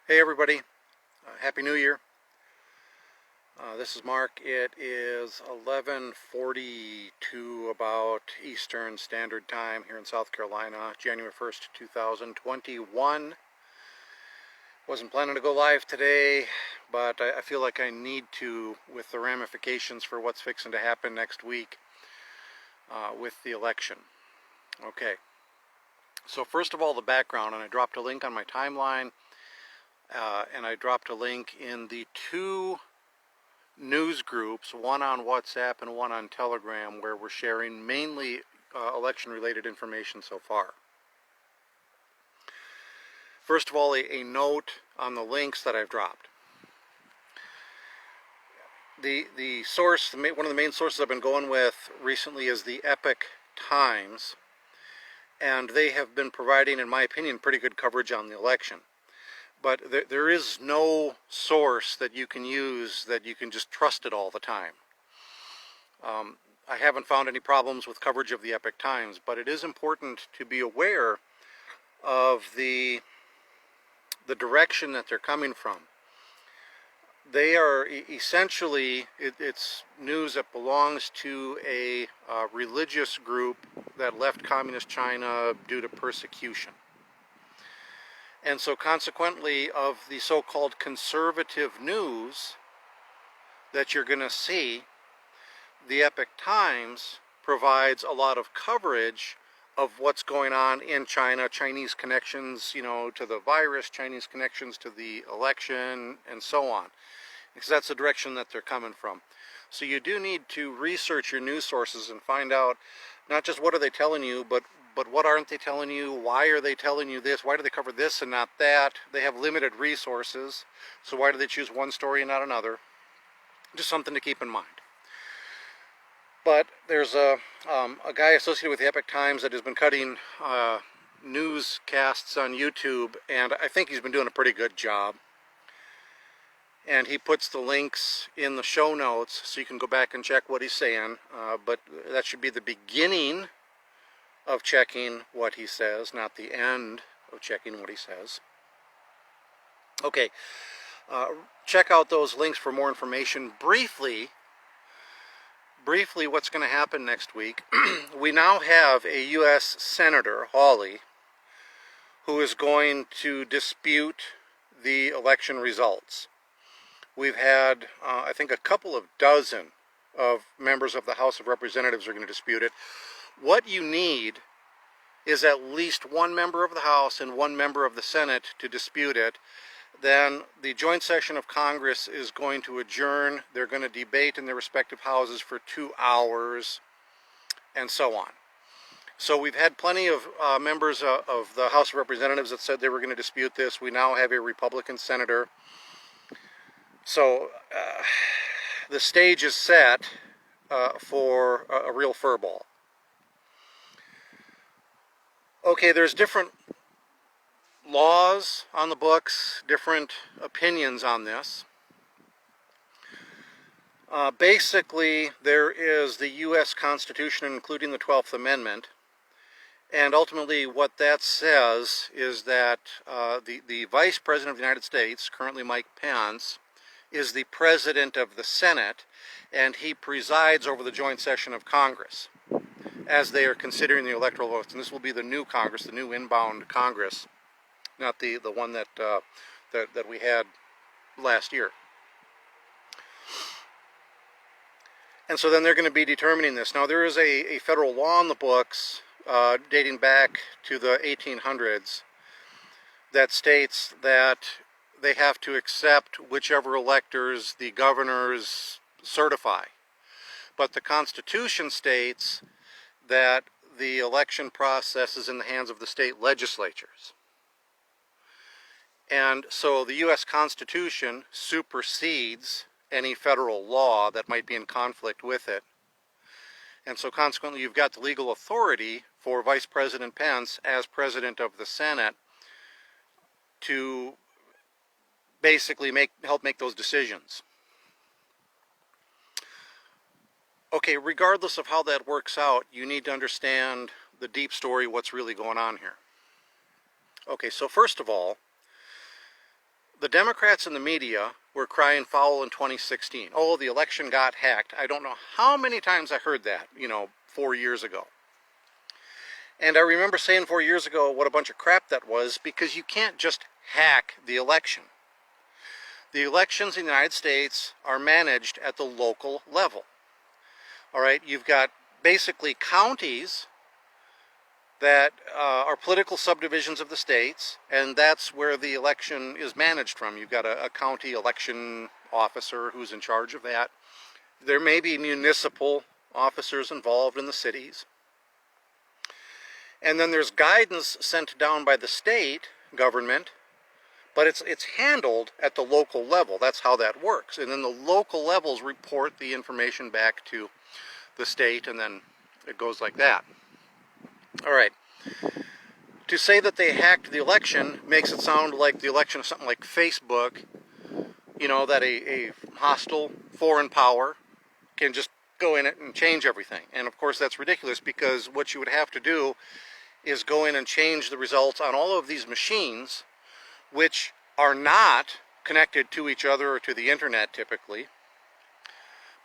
Hey everybody, Happy New Year. This is Mark. It is 11:42 about Eastern Standard Time here in South Carolina, January 1st, 2021. Wasn't planning to go live today, but I feel like I need to with the ramifications for what's fixing to happen next week with the election. Okay, so first of all, the background, and I dropped a link on my timeline. And I dropped a link in the two news groups, one on WhatsApp and one on Telegram, where we're sharing mainly election-related information so far. First of all, a note on the links that I've dropped. The source, one of the main sources I've been going with recently is the Epoch Times, and they have been providing, in my opinion, pretty good coverage on the election. But there is no source that you can use that you can just trust it all the time. I haven't found any problems with coverage of the Epoch Times, but it is important to be aware of the direction that they're coming from. They are essentially, it's news that belongs to a religious group that left communist China due to persecution. And so consequently, of the so-called conservative news that you're going to see, the Epoch Times provides a lot of coverage of what's going on in China, Chinese connections, to the virus, Chinese connections to the election, and so on. Because that's the direction that they're coming from. So you do need to research your news sources and find out not just what are they telling you, but what aren't they telling you? Why are they telling you this? Why do they cover this and not that? They have limited resources, so why do they choose one story and not another? Just something to keep in mind. But there's a guy associated with the Epoch Times that has been cutting newscasts on YouTube, and I think he's been doing a pretty good job. And he puts the links in the show notes so you can go back and check what he's saying, but that should be the beginning of checking what he says, not the end of checking what he says. Okay, check out those links for more information. Briefly, what's going to happen next week. We now have a U.S. Senator, Hawley, who is going to dispute the election results. We've had, I think, a couple of dozen of members of the House of Representatives are going to dispute it. What you need is at least one member of the House and one member of the Senate to dispute it. Then the joint session of Congress is going to adjourn. They're going to debate in their respective houses for 2 hours, and so on. So we've had plenty of members of the House of Representatives that said they were going to dispute this. We now have a Republican senator. So the stage is set for a real furball. Okay, there's different laws on the books, different opinions on this. Basically, there is the U.S. Constitution, including the 12th Amendment, and ultimately what that says is that the Vice President of the United States, currently Mike Pence, is the President of the Senate, and he presides over the joint session of Congress as they are considering the electoral votes. And this will be the new Congress, the new inbound Congress, not the one that we had last year. And so then they're going to be determining this. Now there is a federal law in the books dating back to the 1800s that states that they have to accept whichever electors the governors certify. But the Constitution states that the election process is in the hands of the state legislatures. And so the U.S. Constitution supersedes any federal law that might be in conflict with it. And so consequently, you've got the legal authority for Vice President Pence as President of the Senate to basically help make those decisions. Okay, regardless of how that works out, you need to understand the deep story, what's really going on here. Okay, so first of all, the Democrats and the media were crying foul in 2016. Oh, the election got hacked. I don't know how many times I heard that, 4 years ago. And I remember saying 4 years ago what a bunch of crap that was, because you can't just hack the election. The elections in the United States are managed at the local level. All right, you've got basically counties that are political subdivisions of the states, and that's where the election is managed from. You've got a county election officer who's in charge of that. There may be municipal officers involved in the cities. And then there's guidance sent down by the state government, but it's handled at the local level. That's how that works. And then the local levels report the information back to the state, and then it goes like that. All right. To say that they hacked the election makes it sound like the election is something like Facebook, that a hostile foreign power can just go in it and change everything. And of course that's ridiculous, because what you would have to do is go in and change the results on all of these machines, which are not connected to each other or to the internet typically.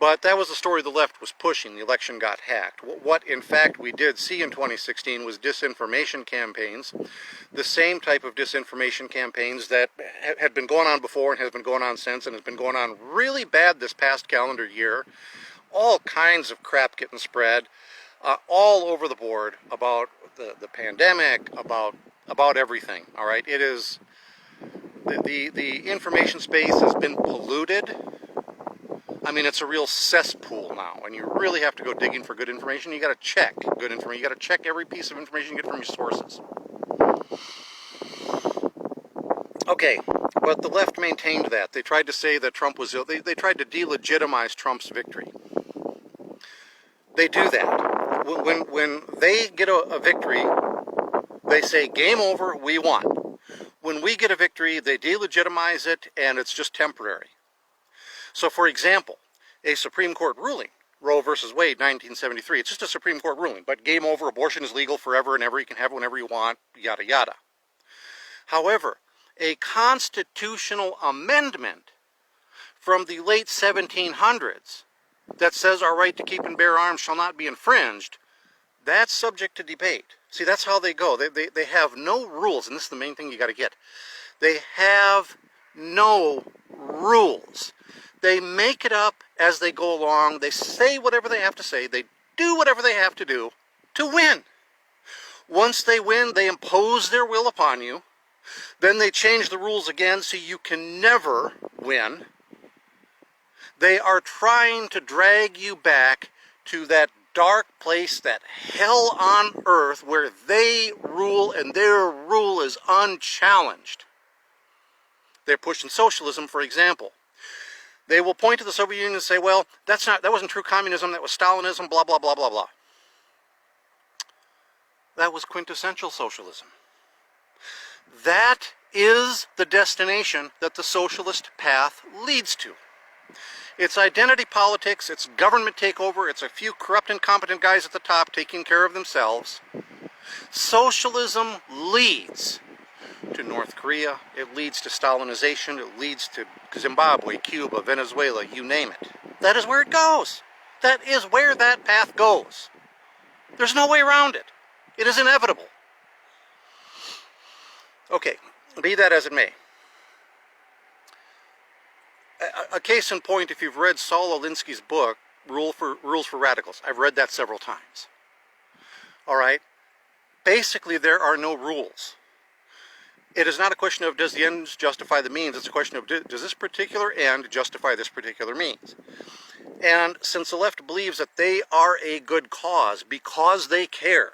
But that was the story the left was pushing. The election got hacked. What in fact we did see in 2016 was disinformation campaigns, the same type of disinformation campaigns that had been going on before and has been going on since, and has been going on really bad this past calendar year. All kinds of crap getting spread all over the board about the pandemic, about everything. All right, it is the information space has been polluted. I mean, it's a real cesspool now, and you really have to go digging for good information. You got to check good information. You got to check every piece of information you get from your sources. Okay, but the left maintained that. They tried to say that Trump was ill. They tried to delegitimize Trump's victory. They do that. When they get a victory, they say, game over, we won. When we get a victory, they delegitimize it, and it's just temporary. So, for example, a Supreme Court ruling, Roe versus Wade, 1973, it's just a Supreme Court ruling, but game over, abortion is legal forever and ever, you can have it whenever you want, yada yada. However, a constitutional amendment from the late 1700s that says our right to keep and bear arms shall not be infringed, that's subject to debate. See, that's how they go. They have no rules, and this is the main thing you got to get. They have no rules. They make it up as they go along. They say whatever they have to say. They do whatever they have to do to win. Once they win, they impose their will upon you. Then they change the rules again so you can never win. They are trying to drag you back to that dark place, that hell on earth, where they rule and their rule is unchallenged. They're pushing socialism, for example. They will point to the Soviet Union and say, well, that wasn't true communism, that was Stalinism, blah, blah, blah, blah, blah. That was quintessential socialism. That is the destination that the socialist path leads to. It's identity politics, it's government takeover, it's a few corrupt, incompetent guys at the top taking care of themselves. Socialism leads to North Korea, it leads to Stalinization, it leads to Zimbabwe, Cuba, Venezuela, you name it. That is where it goes. That is where that path goes. There's no way around it. It is inevitable. Okay, be that as it may. A case in point, if you've read Saul Alinsky's book, Rules for Radicals, I've read that several times. All right? Basically, there are no rules. It is not a question of does the ends justify the means, it's a question of does this particular end justify this particular means. And since the left believes that they are a good cause because they care,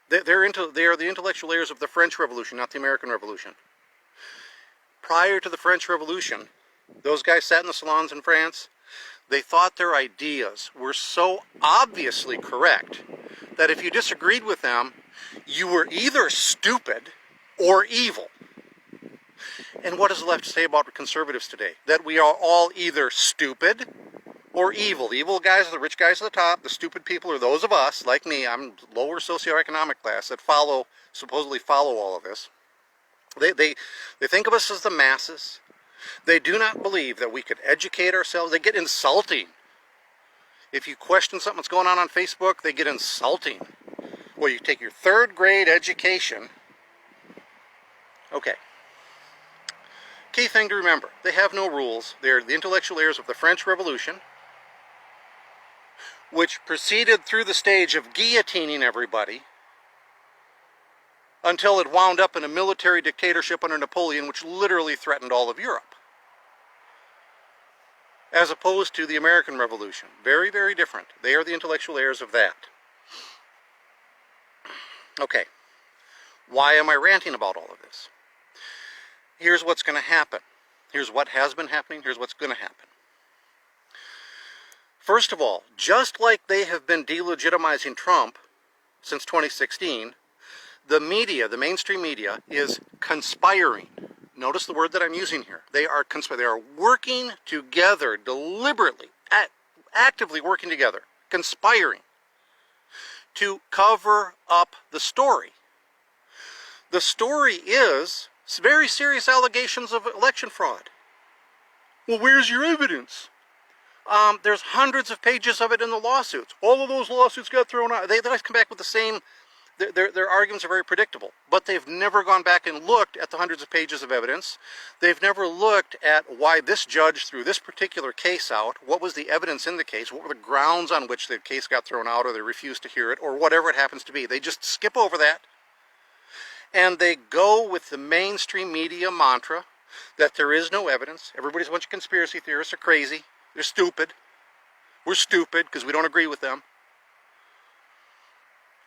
they are the intellectual layers of the French Revolution, not the American Revolution. Prior to the French Revolution, those guys sat in the salons in France, they thought their ideas were so obviously correct that if you disagreed with them, you were either stupid or evil. And what does the left say about conservatives today? That we are all either stupid or evil. The evil guys are the rich guys at the top. The stupid people are those of us, like me. I'm lower socioeconomic class that supposedly follow all of this. They think of us as the masses. They do not believe that we could educate ourselves. They get insulting. If you question something that's going on Facebook, they get insulting. Well, you take your 3rd grade education. Okay. Key thing to remember, they have no rules. They're the intellectual heirs of the French Revolution, which proceeded through the stage of guillotining everybody until it wound up in a military dictatorship under Napoleon, which literally threatened all of Europe. As opposed to the American Revolution. Very, very different. They are the intellectual heirs of that. Okay. Why am I ranting about all of this? Here's what's going to happen. Here's what has been happening. Here's what's going to happen. First of all, just like they have been delegitimizing Trump since 2016, the media, the mainstream media, is conspiring. Notice the word that I'm using here. They are conspiring. They are working together deliberately, actively working together, conspiring to cover up the story. The story is very serious allegations of election fraud. Well, where's your evidence? There's hundreds of pages of it in the lawsuits. All of those lawsuits got thrown out. They always come back with the same. Their arguments are very predictable, but they've never gone back and looked at the hundreds of pages of evidence. They've never looked at why this judge threw this particular case out, what was the evidence in the case, what were the grounds on which the case got thrown out, or they refused to hear it, or whatever it happens to be. They just skip over that, and they go with the mainstream media mantra that there is no evidence. Everybody's a bunch of conspiracy theorists are crazy. They're stupid. We're stupid because we don't agree with them.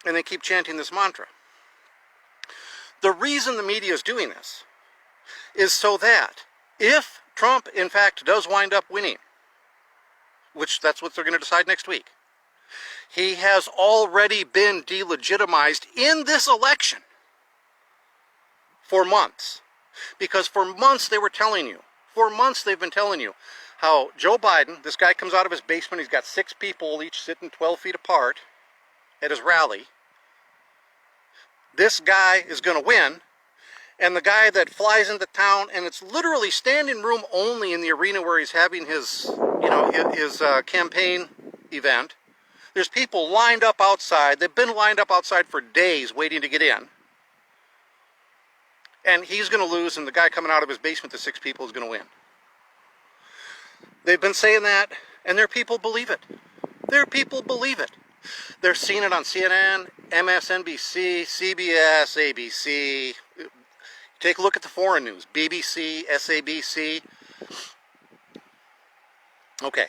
And they keep chanting this mantra. The reason the media is doing this is so that if Trump, in fact, does wind up winning, which that's what they're going to decide next week, he has already been delegitimized in this election for months. Because for months they were telling you, for months they've been telling you how Joe Biden, this guy comes out of his basement, he's got 6 people each sitting 12 feet apart at his rally. This guy is going to win, and the guy that flies into town, and it's literally standing room only in the arena where he's having his, his campaign event. There's people lined up outside. They've been lined up outside for days waiting to get in. And he's going to lose, and the guy coming out of his basement, the 6 people, is going to win. They've been saying that, and their people believe it. Their people believe it. They're seeing it on CNN, MSNBC, CBS, ABC. Take a look at the foreign news, BBC, SABC. Okay.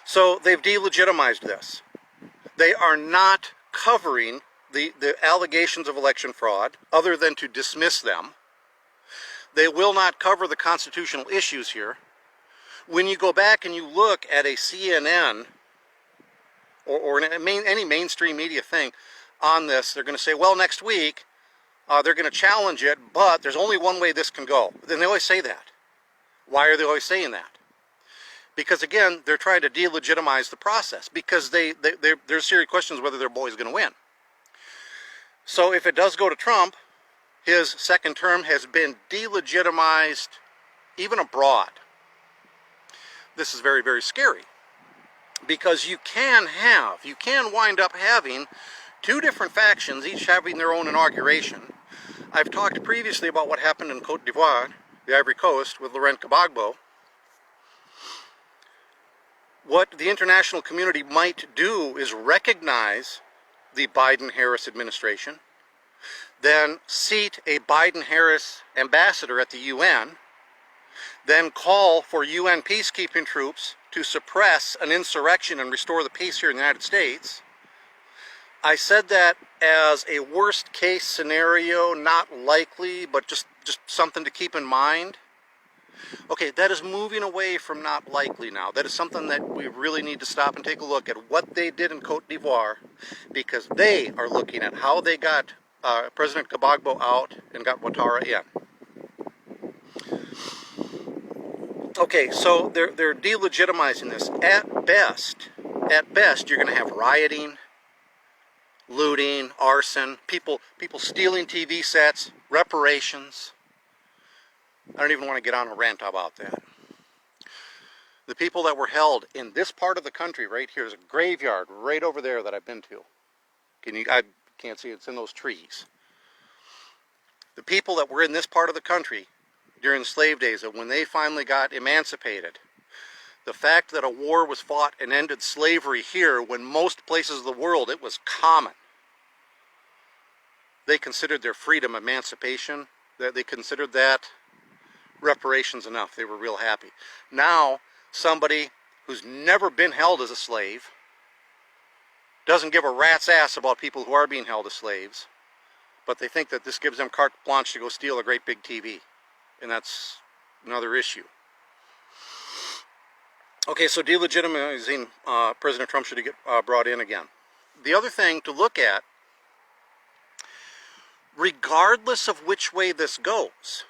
So they've delegitimized this. They are not covering the allegations of election fraud other than to dismiss them. They will not cover the constitutional issues here. When you go back and you look at a CNN or any mainstream media thing on this, they're going to say, well, next week they're going to challenge it, but there's only one way this can go. Then they always say that. Why are they always saying that? Because, again, they're trying to delegitimize the process because there's serious questions whether their boy is going to win. So if it does go to Trump, his second term has been delegitimized even abroad. This is very, very scary. Because you can wind up having 2 different factions, each having their own inauguration. I've talked previously about what happened in Côte d'Ivoire, the Ivory Coast, with Laurent Gbagbo. What the international community might do is recognize the Biden-Harris administration, then seat a Biden-Harris ambassador at the UN, then call for UN peacekeeping troops to suppress an insurrection and restore the peace here in the United States. I said that as a worst case scenario, not likely, but just something to keep in mind. Okay, that is moving away from not likely now. That is something that we really need to stop and take a look at what they did in Côte d'Ivoire, because they are looking at how they got President Gbagbo out and got Ouattara in. Okay, so they're delegitimizing this. At best, you're going to have rioting. looting, arson, people stealing TV sets, reparations. I don't even want to get on a rant about that. The people that were held in this part of the country right here, there's a graveyard right over there that I've been to. I can't see it, it's in those trees. The people that were in this part of the country during the slave days, and when they finally got emancipated, the fact that a war was fought and ended slavery here when most places of the world it was common. They considered their freedom emancipation, that they considered that reparations enough. They were real happy. Now, somebody who's never been held as a slave doesn't give a rat's ass about people who are being held as slaves, but they think that this gives them carte blanche to go steal a great big TV. And that's another issue. Okay, so delegitimizing President Trump should get brought in again. The other thing to look at, regardless of which way this goes,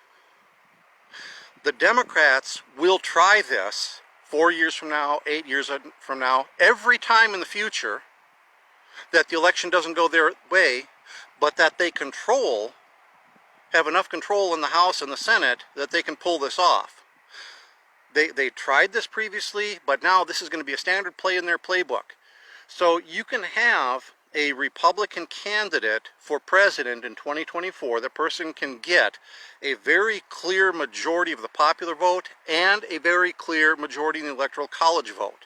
the Democrats will try this 4 years from now, 8 years from now, every time in the future that the election doesn't go their way, but that they have enough control in the House and the Senate that they can pull this off. They tried this previously, but now this is going to be a standard play in their playbook. So you can have a Republican candidate for president in 2024. The person can get a very clear majority of the popular vote and a very clear majority in the Electoral College vote.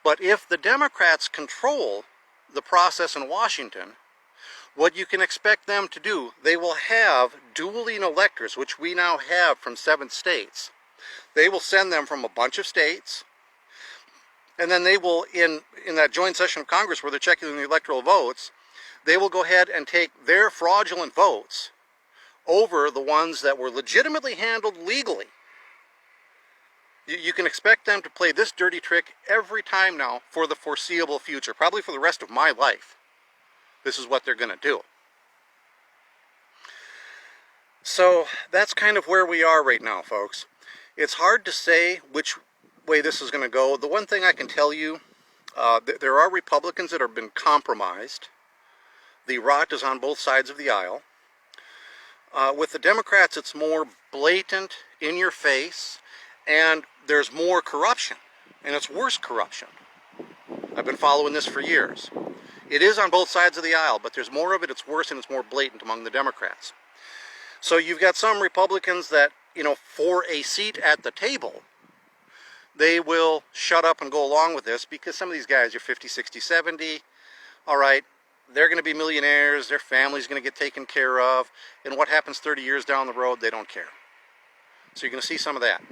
But if the Democrats control the process in Washington, what you can expect them to do, they will have dueling electors, which we now have from 7 states. They will send them from a bunch of states, and then they will, in that joint session of Congress where they're checking the electoral votes, they will go ahead and take their fraudulent votes over the ones that were legitimately handled legally. You can expect them to play this dirty trick every time now for the foreseeable future, probably for the rest of my life. This is what they're going to do. So that's kind of where we are right now, folks. It's hard to say which way this is going to go. The one thing I can tell you, there are Republicans that have been compromised. The rot is on both sides of the aisle. With the Democrats, it's more blatant, in your face, and there's more corruption, and it's worse corruption. I've been following this for years. It is on both sides of the aisle, but there's more of it, it's worse, and it's more blatant among the Democrats. So you've got some Republicans that, for a seat at the table, they will shut up and go along with this because some of these guys are 50, 60, 70. All right, they're going to be millionaires, their family's going to get taken care of, and what happens 30 years down the road, they don't care. So you're going to see some of that.